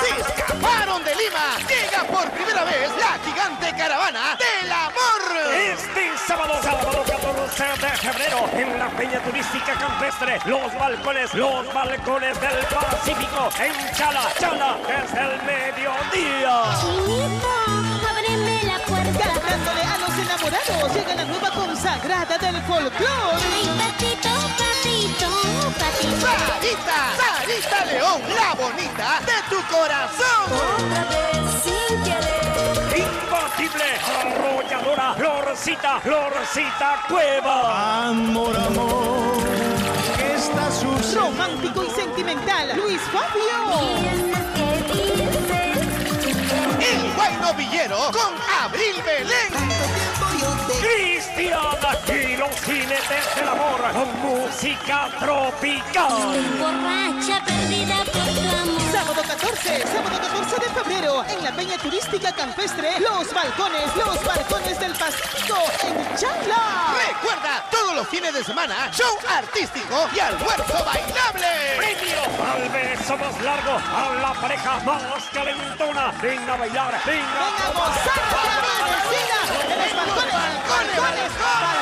¡Se escaparon de Lima! Llega por primera vez la gigante caravana del amor. Este sábado 14 de febrero, en la Peña Turística Campestre, los balcones del Pacífico, en Chala, desde el mediodía. Chinito, ábreme la puerta. Cantándole a los enamorados, llega la nueva consagrada del folclore. Ay, patito, patito, patito. Sarita León, la bonita de tu corazón. Otra vez sin querer. Imbatible, arrolladora, Florcita Cueva. Amor, ¿qué está sucediendo? Romántico y sentimental, Luis Fabio. ¿Qué dices? El Guayno Villero con Abril Belén. Cristiana y los jinetes del amor con música tropical. Estoy borracha, perdida por tu amor. Sábado 14 de febrero, en la Peña Turística Campestre, los balcones del Pacífico, en Chala. Recuerda, todos los fines de semana, show artístico y almuerzo bailable. Premio al beso más largo, a la pareja más calentona. Venga a bailar, venga Venga a gozar, que amanecida en los balcones. Balcones.